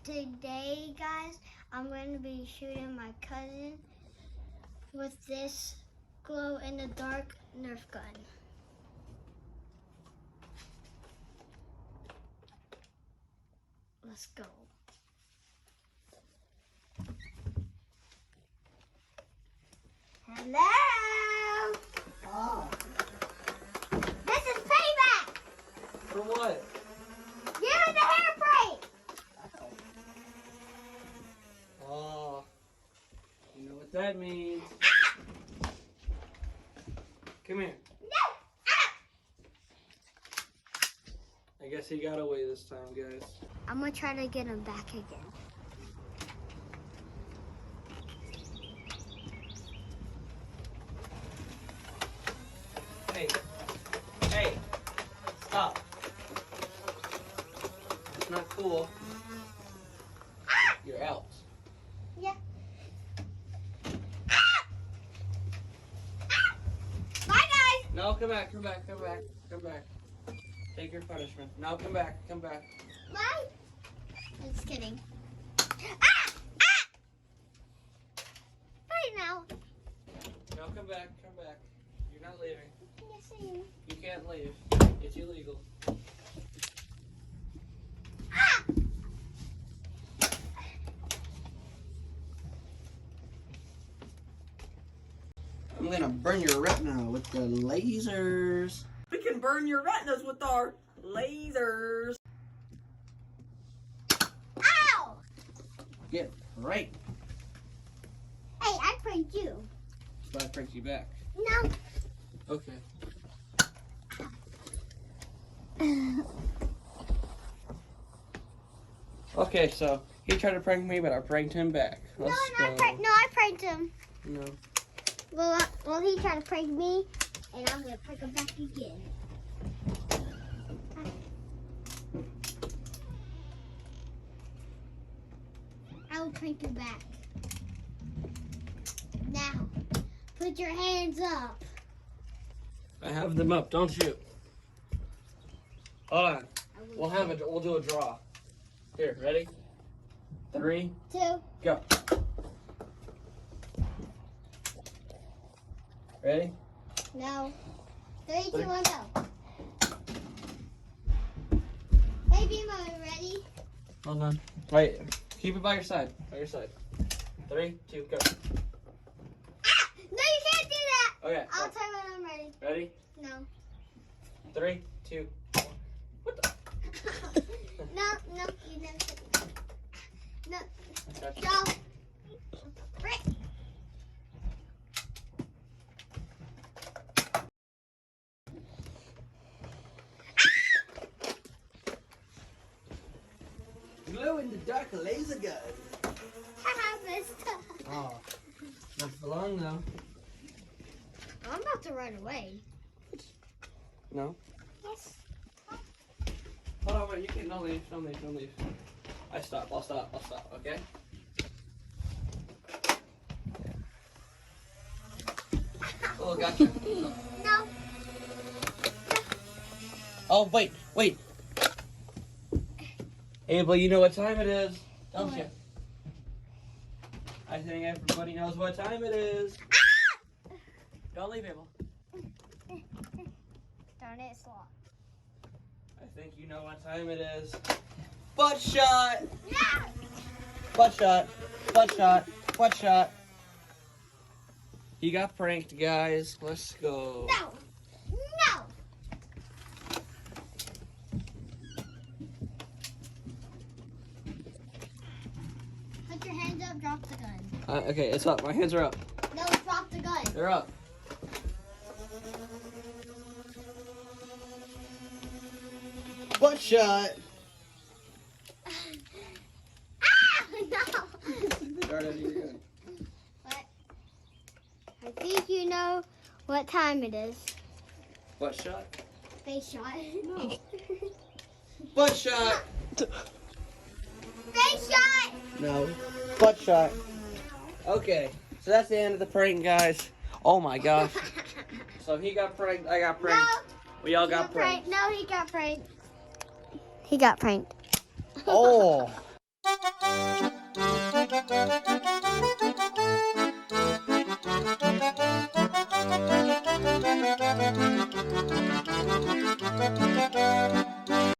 Today, guys, I'm going to be shooting my cousin with this glow-in-the-dark Nerf gun. Let's go. Hello! Oh. This is payback! For what? Give me the hair break! Oh. You know what that means. Come here. No! Ah! I guess he got away this time, guys. I'm going to try to get him back again. Hey. Hey. Stop. It's not cool. Ah! You're out. Yeah. Ah! Ah! Bye, guys! No, come back, come back, come back, come back. Take your punishment. No, come back, come back. Bye. I'm just kidding. Ah! Ah! Bye now. No, come back, come back. You're not leaving. Yes, I am. You can't leave. It's illegal. Ah! I'm gonna burn your retina with the lasers. We can burn your retinas with our lasers. Ow! Get right. Hey, I pranked you. So I pranked you back. No. Okay. Okay, so he tried to prank me, but I pranked him back. Let's go. I pranked him. No. Well, he tried to prank me, and I'm gonna prank him back again. I will prank you back. Now, put your hands up. I have them up. Don't shoot. Hold on. We'll do a draw. Here, ready? 3, 2. go. Ready? No. 3, 2, 1, go. Hey, Bimo, ready? Hold on. Wait. Keep it by your side. By your side. 3, 2, go. Ah! No, you can't do that. Okay. I'll go. tell you when I'm ready. Ready? No. 3, 2, 1. What the? No, you never said that. No. I got you. Go. Frick. Glow in the dark laser gun. Haha, missed. Oh, not for long though. I'm about to run away. No. Yes. Hold on, wait. You can't. Don't leave. Don't leave. Don't leave. I'll stop. Okay. Oh, gotcha. No. Oh, wait. Abel, you know what time it is, don't you? I think everybody knows what time it is. Ah! Don't leave, Abel. Darn it, slot. I think you know what time it is. Butt shot! No! Butt shot! Butt shot! Butt shot! He got pranked, guys. Let's go. No! No! Put your hands up, drop the gun. Okay, it's up. My hands are up. No, drop the gun. They're up. Butt shot! Ah! No! Start out of your gun. What? I think you know what time it is. Butt shot? Face shot. No. Butt shot! Face shot! No. Butt shot. Okay, so that's the end of the prank, guys. Oh my gosh. So he got pranked, I got pranked. No. We all got pranked. No, he got pranked. He got pranked. Oh.